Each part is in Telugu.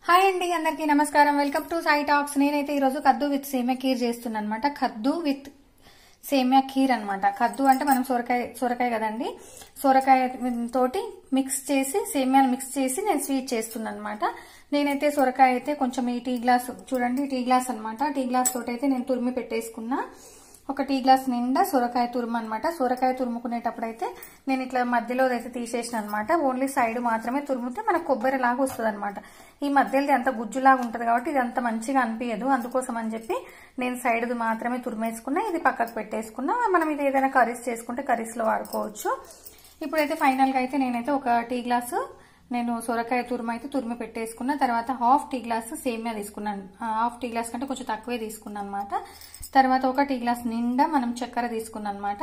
హాయ్ అండి, అందరికీ నమస్కారం. Welcome to Sai talks. నేనైతే ఈరోజు కద్దు విత్ సేమియా ఖీర్ చేస్తున్నాను అనమాట. కద్దు విత్ సేమియా ఖీర్ అనమాట. కద్దు అంటే మనం సొరకాయ కదండి, సొరకాయ తోటి మిక్స్ చేసి సేమియాలు మిక్స్ చేసి నేను స్వీట్ చేస్తున్నాను అనమాట. నేనైతే సొరకాయ అయితే కొంచెం ఈ టీ గ్లాస్ చూడండి, టీ గ్లాస్ అనమాట. టీ గ్లాస్ తోటి అయితే నేను తురిమి పెట్టేసుకున్నా. ఒక టీ గ్లాస్ నిండా సొరకాయ తురుము అనమాట. సొరకాయ తురుముకునేటప్పుడు అయితే నేను ఇట్లా మధ్యలో అయితే తీసేసిన అనమాట. ఓన్లీ సైడ్ మాత్రమే తురుముతే మనకు కొబ్బరి లాగా వస్తుంది అనమాట. ఈ మధ్యలో అంత గుజ్జులాగా ఉంటది కాబట్టి ఇది అంత మంచిగా అనిపించదు. అందుకోసం అని చెప్పి నేను సైడ్ మాత్రమే తురిమేసుకున్నా. ఇది పక్కకు పెట్టేసుకున్నా. మనం ఇది ఏదైనా కర్రీస్ చేసుకుంటే కర్రీస్ లో వాడుకోవచ్చు. ఇప్పుడైతే ఫైనల్ గా అయితే నేనైతే ఒక టీ గ్లాసు నేను సొరకాయ తురుము అయితే తురిమి పెట్టేసుకున్న. తర్వాత హాఫ్ టీ గ్లాస్ సేమియా తీసుకున్నాను. హాఫ్ టీ గ్లాస్ కంటే కొంచెం తక్కువే తీసుకున్నాను అనమాట. తర్వాత ఒక టీ గ్లాస్ నిండా మనం చక్కెర తీసుకున్నాం అనమాట.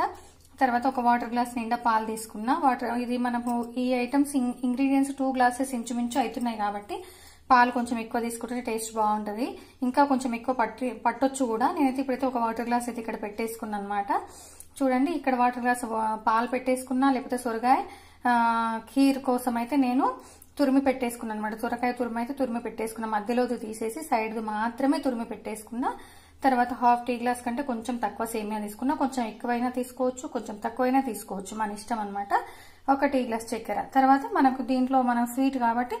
తర్వాత ఒక వాటర్ గ్లాస్ నిండా పాలు తీసుకున్నా. ఇది మనము ఈ ఐటమ్స్ ఇంగ్రీడియంట్స్ 2 గ్లాసెస్ ఇంచుమించు అవుతున్నాయి కాబట్టి పాలు కొంచెం ఎక్కువ తీసుకుంటే టేస్ట్ బాగుంటది. ఇంకా కొంచెం ఎక్కువ పట్టొచ్చు కూడా. నేనైతే ఇప్పుడైతే ఒక వాటర్ గ్లాస్ అయితే ఇక్కడ పెట్టేసుకున్నాను అనమాట. చూడండి, ఇక్కడ వాటర్ గ్లాస్ పాలు పెట్టేసుకున్నా. లేకపోతే సొరకాయ ఖీర్ కోసం అయితే నేను తురిమి పెట్టేసుకున్నాను అనమాట. సొరకాయ తురిమి అయితే తురిమి పెట్టేసుకున్నా. మధ్యలోది తీసేసి సైడ్ మాత్రమే తురిమి పెట్టేసుకున్నా. తర్వాత హాఫ్ టీ గ్లాస్ కంటే కొంచెం తక్కువ సేమియా తీసుకున్నా. కొంచెం ఎక్కువైనా తీసుకోవచ్చు, కొంచెం తక్కువైనా తీసుకోవచ్చు, మన ఇష్టం అనమాట. ఒక టీ గ్లాస్ చక్కెర. తర్వాత మనకు దీంట్లో మనం స్వీట్ కాబట్టి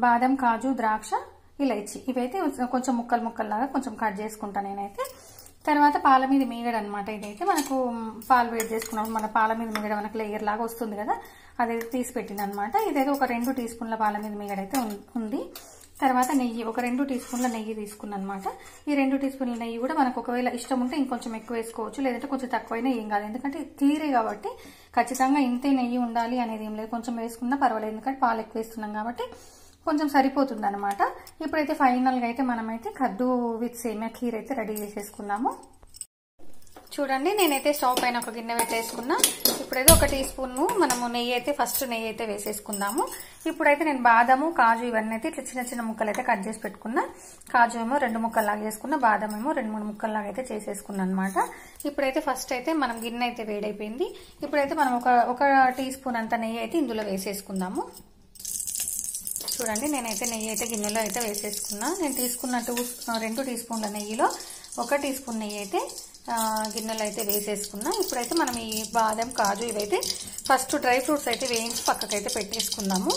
బాదం, కాజు, ద్రాక్ష, ఇలైచి ఇవైతే కొంచెం ముక్కల్లాగా కొంచెం కట్ చేసుకుంటాను నేనైతే. తర్వాత పాల మీద మీగడ అనమాట. ఇదైతే మనకు పాలు వేడి చేసుకున్నప్పుడు మన పాల మీద మీగడ మనకు లేయర్ లాగా వస్తుంది కదా, అదైతే తీసి పెట్టింది అనమాట. ఇదైతే ఒక 2 టీ స్పూన్ల పాల మీద మీగడ అయితే ఉంది. తర్వాత నెయ్యి ఒక 2 టీ స్పూన్ల నెయ్యి తీసుకున్నాను అనమాట. ఈ 2 టీ స్పూన్ల నెయ్యి కూడా మనకు ఒకవేళ ఇష్టం ఉంటే ఇంకొంచెం ఎక్కువ వేసుకోవచ్చు, లేదంటే కొంచెం తక్కువైనా ఏం కాదు. ఎందుకంటే ఖీరే కాబట్టి ఖచ్చితంగా ఇంతే నెయ్యి ఉండాలి అనేది ఏం లేదు. కొంచెం వేసుకున్నా పర్వాలేదు, ఎందుకంటే పాలు ఎక్కువ వేస్తున్నాం కాబట్టి కొంచెం సరిపోతుంది అనమాట. ఇప్పుడైతే ఫైనల్ గా అయితే మనమైతే కద్దు విత్ సేమియా ఖీర్ అయితే రెడీ చేసేసుకున్నాము. చూడండి, నేనైతే స్టవ్ పైన ఒక గిన్నె పెట్టేసుకున్నా. ఇప్పుడైతే ఒక టీ స్పూన్ మనము నెయ్యి అయితే వేసేసుకుందాము. ఇప్పుడైతే నేను బాదము, కాజు ఇవన్నీ అయితే ఇట్లా చిన్న చిన్న ముక్కలు అయితే కట్ చేసి పెట్టుకున్నా. కాజు ఏమో 2 ముక్కల్లాగా చేసుకున్నా, బాదం ఏమో 2-3 ముక్కల్లాగా అయితే చేసేసుకున్నా అనమాట. ఇప్పుడైతే ఫస్ట్ అయితే మనం గిన్నె అయితే వేడైపోయింది. ఇప్పుడైతే మనం ఒక టీ స్పూన్ అంత నెయ్యి అయితే ఇందులో వేసేసుకుందాము. చూడండి, నేనైతే నెయ్యి అయితే గిన్నెలో అయితే వేసేసుకున్నా. నేను తీసుకున్న 2 టీ స్పూన్ల నెయ్యిలో 1 టీ స్పూన్ నెయ్యి అయితే గిన్నెలో అయితే వేసేసుకున్నా. ఇప్పుడైతే మనం ఈ బాదం, కాజు ఇవైతే ఫస్ట్ డ్రై ఫ్రూట్స్ అయితే వేయించి పక్కకైతే పెట్టేసుకుందాము.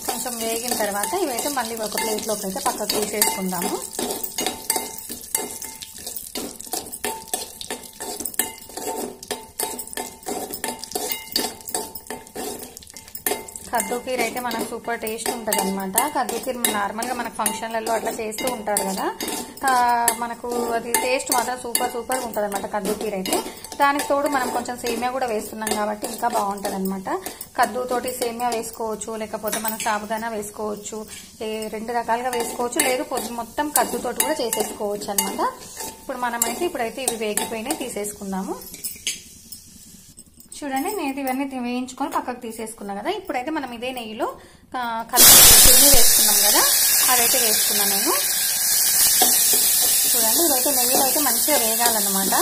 కొంచెం వేగిన తర్వాత ఇవైతే మళ్ళీ ఒక ప్లేట్లోకి అయితే పక్కకు తీసేసుకుందాము. కద్దు ఖీర్ అయితే మనకు సూపర్ టేస్ట్ ఉంటుంది అనమాట. కద్దు ఖీర్ నార్మల్ గా మనకు ఫంక్షన్లలో అట్లా చేస్తూ ఉంటారు కదా, మనకు అది టేస్ట్ మాత్రం సూపర్ ఉంటుంది అనమాట కద్దు ఖీర్ అయితే. దానికి తోడు మనం కొంచెం సేమియా కూడా వేస్తున్నాం కాబట్టి ఇంకా బాగుంటది అనమాట. కద్దు తోటి సేమియా వేసుకోవచ్చు, లేకపోతే మనం సాబుదానా వేసుకోవచ్చు, 2 రకాలుగా వేసుకోవచ్చు. లేదు మొత్తం కద్దు తోటి కూడా చేసేసుకోవచ్చు అనమాట. ఇప్పుడైతే ఇవి వేగిపోయినాయి, తీసేసుకుందాము. చూడండి, నేను ఇవన్నీ వేయించుకొని పక్కకు తీసేసుకున్నా కదా. ఇప్పుడైతే మనం ఇదే నెయ్యిలో కలిపి వేసుకున్నాం కదా, అదైతే వేసుకున్నా నేను. చూడండి, ఇదైతే నెయ్యిలో అయితే మంచిగా వేగాలన్నమాట.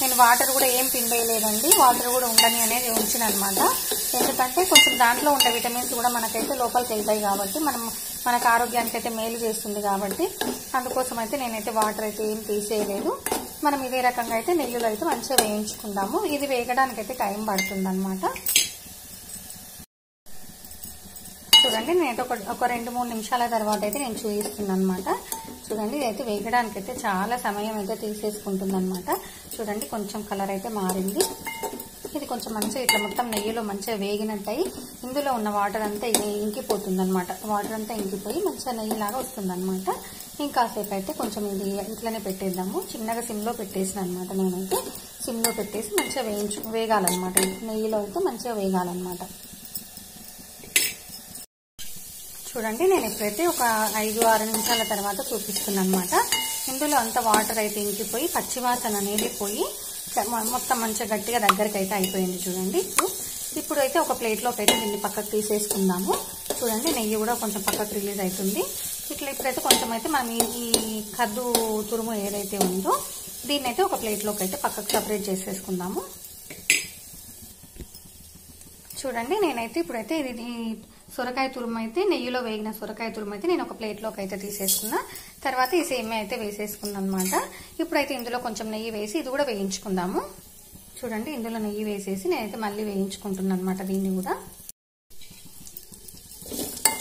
నేను వాటర్ కూడా ఏం పిండేయలేదండి, వాటర్ కూడా ఉండని అనేది ఉంచిన అనమాట. ఎందుకంటే కొంచెం దాంట్లో ఉండే విటమిన్స్ కూడా మనకైతే లోపలికి వెళ్తాయి కాబట్టి మనకు ఆరోగ్యానికి అయితే మేలు చేస్తుంది కాబట్టి అందుకోసం అయితే నేనైతే వాటర్ అయితే ఏం తీసేయలేదు. మనం ఇదే రకంగా అయితే నెయ్యిలో అయితే మంచిగా వేయించుకుందాము. ఇది వేగడానికి అయితే టైం పడుతుంది అనమాట. చూడండి, నేనైతే ఒక 2-3 నిమిషాల తర్వాత అయితే నేను చూపిస్తున్నాను అనమాట. చూడండి, ఇదైతే వేగడానికి అయితే చాలా సమయం అయితే తీసేసుకుంటుంది అనమాట. చూడండి, కొంచెం కలర్ అయితే మారింది. ఇది కొంచెం మంచిగా ఇట్లా మొత్తం నెయ్యిలో మంచిగా వేగినట్టయి ఇందులో ఉన్న వాటర్ అంతా ఇంకిపోతుంది అనమాట. వాటర్ అంతా ఇంకిపోయి మంచిగా నెయ్యిలాగా వస్తుంది అనమాట. ఇంకాసేపు అయితే కొంచెం ఇది ఇట్లనే పెట్టేద్దాము. చిన్నగా సిమ్లో పెట్టేసిన అనమాట. నేనైతే సిమ్లో పెట్టేసి మంచిగా వేగాలన్నమాట. నెయ్యిలో అయితే మంచిగా వేగాలన్నమాట. చూడండి, నేను ఇప్పుడైతే ఒక 5-6 నిమిషాల తర్వాత చూపిస్తున్నాను అనమాట. ఇందులో అంత వాటర్ అయితే ఇంకిపోయి పచ్చివాసన అనేది పోయి మొత్తం మంచిగా గట్టిగా దగ్గరికి అయితే అయిపోయింది. చూడండి, ఇప్పుడైతే ఒక ప్లేట్లోకి అయితే దీన్ని పక్కకు తీసేసుకుందాము. చూడండి, నెయ్యి కూడా కొంచెం పక్కకు రిలీజ్ అవుతుంది. ఇప్పుడైతే కొంచెం అయితే మనం ఈ కద్దు తురుము ఏదైతే ఉందో దీన్ని అయితే ఒక ప్లేట్లోకి అయితే పక్కకు సపరేట్ చేసేసుకుందాము. చూడండి నేనైతే ఇప్పుడైతే ఇది సొరకాయ తురుము అయితే నెయ్యిలో వేగిన సొరకాయ తురుము అయితే నేను ఒక ప్లేట్లోకి అయితే తీసేసుకున్నా. తర్వాత ఈ సేమియా అయితే వేసేసుకున్నాను అనమాట. ఇప్పుడైతే ఇందులో కొంచెం నెయ్యి వేసి ఇది కూడా వేయించుకుందాము. చూడండి ఇందులో నెయ్యి వేసేసి నేనైతే మళ్ళీ వేయించుకుంటున్నాను అనమాట. దీన్ని కూడా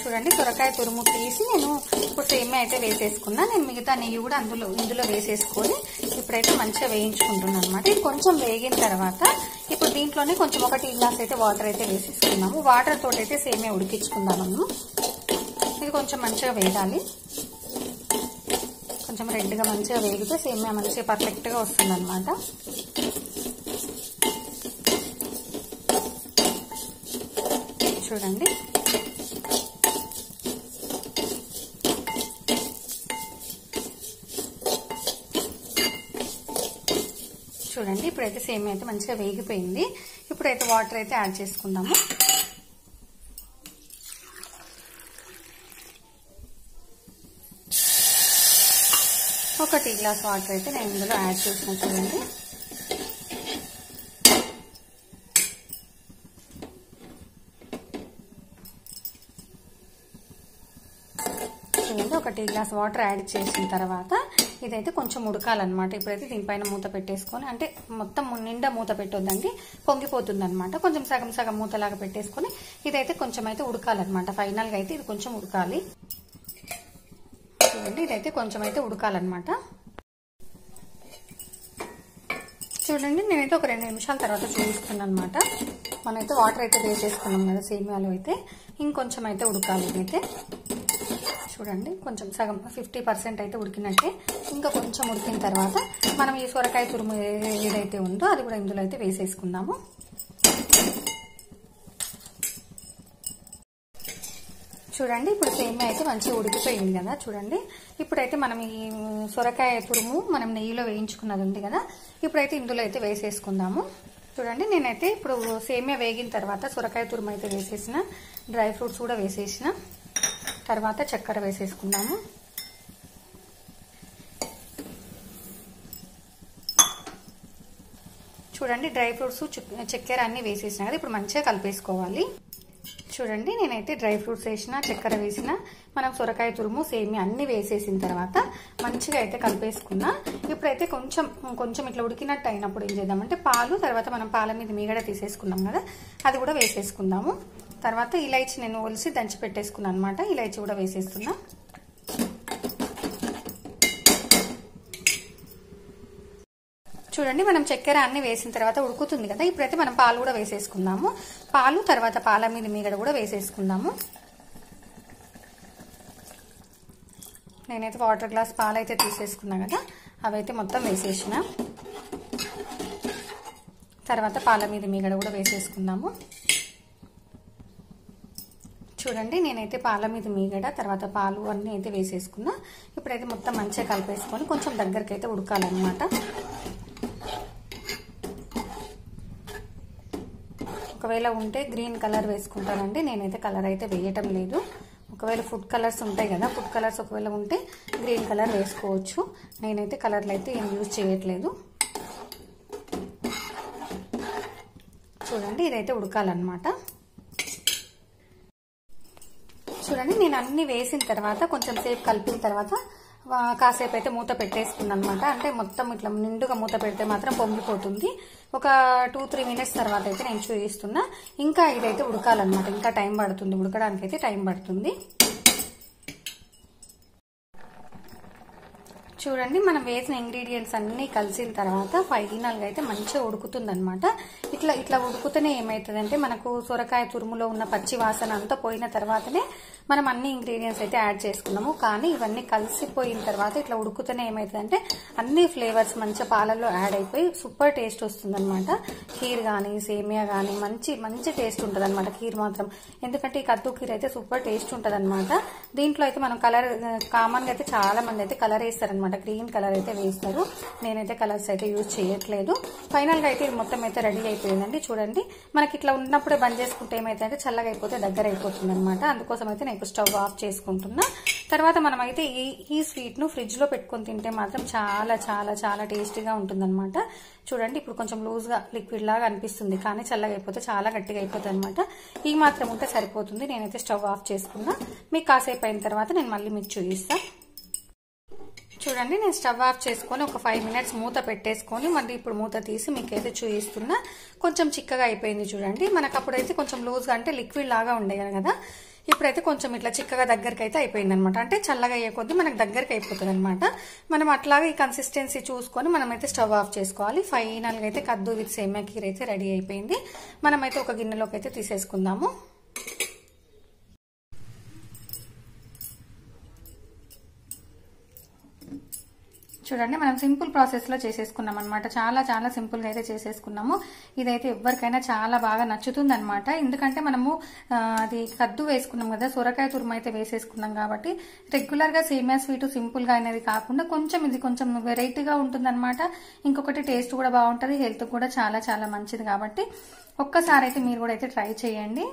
చూడండి సొరకాయ తురుము తీసి నేను ఇప్పుడు సేమియా అయితే వేసేసుకున్నా. నేను మిగతా నెయ్యి కూడా ఇందులో వేసేసుకొని ఇప్పుడైతే మంచిగా వేయించుకుంటున్నాను అనమాట. ఇది కొంచెం వేగిన తర్వాత ఇప్పుడు దీంట్లోనే కొంచెం 1 టీ గ్లాస్ అయితే వాటర్ అయితే వేసేసుకున్నాము. వాటర్ తోటి అయితే సేమియా ఉడికించుకుందాము. ఇది కొంచెం మంచిగా వేగాలి. కొంచెం రెడ్గా మంచిగా వేగితే సేమియా మంచిగా పర్ఫెక్ట్గా వస్తుంది అనమాట. చూడండి చూడండి ఇప్పుడైతే సేమియా అయితే మంచిగా వేగిపోయింది. ఇప్పుడైతే వాటర్ అయితే యాడ్ చేసుకుందాము. ఒక టీ గ్లాస్ వాటర్ అయితే నేను ఇందులో యాడ్ చేసిన. చూడండి ఒక టీ గ్లాస్ వాటర్ యాడ్ చేసిన తర్వాత ఇదైతే కొంచెం ఉడకాలన్నమాట. ఇప్పుడైతే దీనిపైన మూత పెట్టేసుకొని, అంటే మొత్తం నిండా మూత పెట్టొద్దండి, పొంగిపోతుంది అనమాట. కొంచెం సగం సగం మూతలాగా పెట్టేసుకొని ఇదైతే కొంచెం అయితే ఉడకాలన్నమాట. ఫైనల్ గా అయితే ఇది కొంచెం ఉడకాలి. చూడండి ఇదైతే కొంచెం అయితే ఉడకాలన్నమాట. చూడండి నేనైతే ఒక 2 నిమిషాల తర్వాత చూపిస్తున్నాను అనమాట. మనమైతే వాటర్ అయితే వేసేసుకున్నాం కదా సేమియాలో అయితే, ఇంకొంచెం అయితే ఉడకాలి ఇదైతే. చూడండి కొంచెం సగం 50% అయితే ఉడికినట్టే. ఇంకా కొంచెం ఉడికిన తర్వాత మనం ఈ సొరకాయ తురుము ఏదైతే ఉందో అది కూడా ఇందులో అయితే వేసేసుకుందాము. చూడండి ఇప్పుడు సేమియా అయితే మంచిగా ఉడికిపోయింది కదా. చూడండి ఇప్పుడైతే మనం ఈ సొరకాయ తురుము మనం నెయ్యిలో వేయించుకున్నది ఉంది కదా, ఇప్పుడైతే ఇందులో అయితే వేసేసుకుందాము. చూడండి నేనైతే ఇప్పుడు సేమియా వేగిన తర్వాత సొరకాయ తురుము అయితే వేసేసిన, డ్రై ఫ్రూట్స్ కూడా వేసేసిన, తర్వాత చక్కెర వేసేసుకుందాము. చూడండి డ్రై ఫ్రూట్స్ చక్కెర అన్ని వేసేసిన కదా, ఇప్పుడు మంచిగా కలిపేసుకోవాలి. చూడండి నేనైతే డ్రై ఫ్రూట్స్ వేసిన, చక్కెర వేసిన, మనం సొరకాయ తురుము సేమియా అన్ని వేసేసిన తర్వాత మంచిగా అయితే కలిపేసుకున్నా. ఇప్పుడైతే కొంచెం ఇట్లా ఉడికినట్టు అయినప్పుడు ఏం చేద్దామంటే పాలు, తర్వాత మనం పాల మీద మీగడ తీసేసుకున్నాం కదా అది కూడా వేసేసుకుందాము. తర్వాత ఇలైచి నేను ఒలిసి దంచి పెట్టేసుకున్నాను అనమాట. ఇలైచి కూడా వేసేస్తున్నా. చూడండి మనం చక్కెర అన్ని వేసిన తర్వాత ఉడుకుతుంది కదా, ఇప్పుడైతే మనం పాలు కూడా వేసేసుకుందాము. పాలు తర్వాత పాల మీద మీగడ కూడా వేసేసుకుందాము. నేనైతే వాటర్ గ్లాస్ పాలు అయితే తీసేసుకున్నా కదా, అవైతే మొత్తం వేసేసిన. తర్వాత పాల మీద మీగడ కూడా వేసేసుకుందాము. చూడండి నేనైతే పాల మీద మీగడ, తర్వాత పాలు అన్నీ అయితే వేసేసుకున్నా. ఇప్పుడైతే మొత్తం మంచిగా కలిపేసుకొని కొంచెం దగ్గరికి అయితే ఉడకాలన్నమాట. ఒకవేళ ఉంటే గ్రీన్ కలర్ వేసుకుంటానండి, నేనైతే కలర్ అయితే వేయటం లేదు. ఒకవేళ ఫుడ్ కలర్స్ ఉంటాయి కదా, ఫుడ్ కలర్స్ ఒకవేళ ఉంటే గ్రీన్ కలర్ వేసుకోవచ్చు. నేనైతే కలర్లు అయితే ఏం యూజ్ చేయట్లేదు. చూడండి ఇదైతే ఉడకాలన్నమాట. చూడండి నేను అన్ని వేసిన తర్వాత కొంచెం సేపు కలిపిన తర్వాత కాసేపు అయితే మూత పెట్టేసుకున్నాను అనమాట. అంటే మొత్తం ఇట్లా నిండుగా మూత పెడితే మాత్రం పొంగిపోతుంది. ఒక 2-3 మినిట్స్ తర్వాత అయితే నేను చూపిస్తున్నా. ఇంకా ఇదైతే ఉడకాలన్నమాట, ఇంకా టైం పడుతుంది, ఉడకడానికి అయితే టైం పడుతుంది. చూడండి మనం వేసిన ఇంగ్రీడియంట్స్ అన్ని కలిసిన తర్వాత ఫైనల్ గా అయితే మంచిగా ఉడుకుతుంది అనమాట. ఇట్లా ఉడుకుతూనే ఏమైతుందంటే మనకు సొరకాయ తురుములో ఉన్న పచ్చి వాసన అంతా పోయిన తర్వాతనే మనం అన్ని ఇంగ్రీడియంట్స్ అయితే యాడ్ చేసుకున్నాము. కానీ ఇవన్నీ కలిసిపోయిన తర్వాత ఇట్లా ఉడుకుతూనే ఏమైతుందంటే అన్ని ఫ్లేవర్స్ మంచిగా పాలల్లో యాడ్ అయిపోయి సూపర్ టేస్ట్ వస్తుంది అనమాట. ఖీర్ కానీ సేమియా కానీ మంచి టేస్ట్ ఉంటుంది అనమాట ఖీర్ మాత్రం. ఎందుకంటే ఈ కద్దు ఖీర్ అయితే సూపర్ టేస్ట్ ఉంటుంది అనమాట. దీంట్లో అయితే మనం కలర్ కామన్ గా అయితే చాలా మంది అయితే కలర్ వేస్తారనమాట అనమాట, గ్రీన్ కలర్ అయితే వేస్తారు. నేనైతే కలర్స్ అయితే యూజ్ చేయట్లేదు. ఫైనల్ గా అయితే ఇది మొత్తం అయితే రెడీ అయిపోయిందండి. చూడండి, మనకి ఇట్లా ఉన్నప్పుడే బంద్ చేసుకుంటే ఏమైతే చల్లగా అయిపోతే దగ్గర అయిపోతుంది అనమాట. అందుకోసం అయితే నేను స్టవ్ ఆఫ్ చేసుకుంటున్నా. తర్వాత మనం అయితే ఈ స్వీట్ ను ఫ్రిడ్జ్ లో పెట్టుకొని తింటే మాత్రం చాలా చాలా చాలా టేస్టీగా ఉంటుందన్నమాట. చూడండి, ఇప్పుడు కొంచెం లూజ్ గా లిక్విడ్ లాగా అనిపిస్తుంది, కానీ చల్లగా అయిపోతే చాలా గట్టిగా అయిపోతుంది అనమాట. ఈ మాత్రం ఉంటే సరిపోతుంది. నేనైతే స్టవ్ ఆఫ్ చేసుకున్నా. మీకు కాసేపు అయిన తర్వాత నేను మళ్ళీ మీకు చూపిస్తా. చూడండి, నేను స్టవ్ ఆఫ్ చేసుకొని ఒక 5 మినిట్స్ మూత పెట్టేసుకొని మళ్ళీ ఇప్పుడు మూత తీసి మీకైతే చూపిస్తున్నా. కొంచెం చిక్కగా అయిపోయింది చూడండి. మనకు అప్పుడైతే కొంచెం లూజ్గా అంటే లిక్విడ్ లాగా ఉండేది కదా, ఇప్పుడైతే కొంచెం ఇట్లా చిక్కగా దగ్గరికి అయితే అయిపోయింది అనమాట. అంటే చల్లగా అయ్యే కొద్దీ మనకు దగ్గరికి అయిపోతుంది అనమాట. మనం అట్లాగే ఈ కన్సిస్టెన్సీ చూసుకొని మనమైతే స్టవ్ ఆఫ్ చేసుకోవాలి. ఫైనల్ గా అయితే కద్దు విత్ సేమియా ఖీర్ అయితే రెడీ అయిపోయింది. మనమైతే ఒక గిన్నెలోకి అయితే తీసేసుకుందాము. చూడండి, మనం సింపుల్ ప్రాసెస్ లో చేసేసుకున్నాం అనమాట. చాలా చాలా సింపుల్ గా అయితే చేసేసుకున్నాము. ఇదైతే ఎవరికైనా చాలా బాగా నచ్చుతుంది అనమాట. ఎందుకంటే మనము అది కద్దు వేసుకున్నాం కదా, సొరకాయ తురుము అయితే వేసేసుకున్నాం కాబట్టి రెగ్యులర్ గా సేమియా స్వీట్ సింపుల్ గా అనేది కాకుండా ఇది కొంచెం వెరైటీగా ఉంటుంది అనమాట. ఇంకొకటి టేస్ట్ కూడా బాగుంటది, హెల్త్ కూడా చాలా చాలా మంచిది. కాబట్టి ఒక్కసారి అయితే మీరు కూడా అయితే ట్రై చేయండి.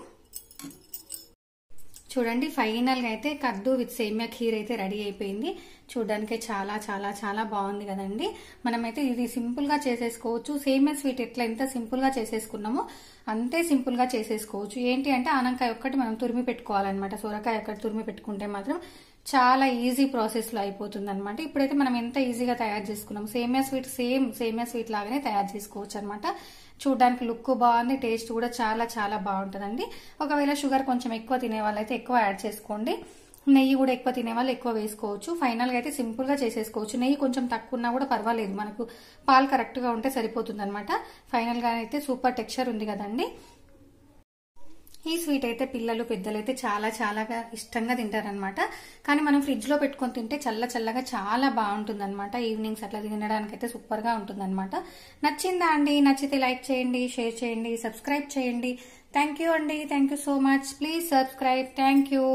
చూడండి, ఫైనల్ గా అయితే కద్దు విత్ సేమియా ఖీర్ అయితే రెడీ అయిపోయింది. చూడడానికి చాలా చాలా చాలా బాగుంది కదండి. మనమైతే ఇది సింపుల్ గా చేసేసుకోవచ్చు. సేమియా స్వీట్ ఎట్లా ఎంత సింపుల్ గా చేసేసుకున్నామో అంతే సింపుల్ గా చేసేసుకోవచ్చు. ఏంటి అంటే ఆనకాయ ఒక్కటి మనం తురిమి పెట్టుకోవాలన్నమాట. సొరకాయ ఒక్కటి తురిమి పెట్టుకుంటే మాత్రం చాలా ఈజీ ప్రాసెస్ లో అయిపోతుంది అనమాట. ఇప్పుడైతే మనం ఎంత ఈజీగా తయారు చేసుకున్నాం. సేమియా స్వీట్ సేమ్ సేమియా స్వీట్ లాగానే తయారు చేసుకోవచ్చు అనమాట. చూడడానికి లుక్ బాగుంది, టేస్ట్ కూడా చాలా చాలా బాగుంటుందండి. ఒకవేళ షుగర్ కొంచెం ఎక్కువ తినే వాళ్ళైతే ఎక్కువ యాడ్ చేసుకోండి. నెయ్యి కూడా ఎక్కువ తినే వాళ్ళు ఎక్కువ వేసుకోవచ్చు. ఫైనల్ గా అయితే సింపుల్ గా చేసేసుకోవచ్చు. నెయ్యి కొంచెం తక్కువ ఉన్నా కూడా పర్వాలేదు, మనకు పాలు కరెక్ట్ గా ఉంటే సరిపోతుంది అనమాట. ఫైనల్ గా అయితే సూపర్ టెక్స్చర్ ఉంది కదండి. ఈ స్వీట్ అయితే పిల్లలు పెద్దలు అయితే చాలా చాలా ఇష్టంగా తింటారనమాట. కానీ మనం ఫ్రిడ్జ్ లో పెట్టుకొని తింటే చల్లగా చాలా బాగుంటుంది అనమాట. ఈవినింగ్స్ అట్లా తినడానికి అయితే సూపర్ గా ఉంటుంది అనమాట. నచ్చిందా అండి? నచ్చితే లైక్ చేయండి, షేర్ చేయండి, సబ్స్క్రైబ్ చేయండి. థ్యాంక్ యూ అండి. Thank you so much. Please subscribe. Thank you.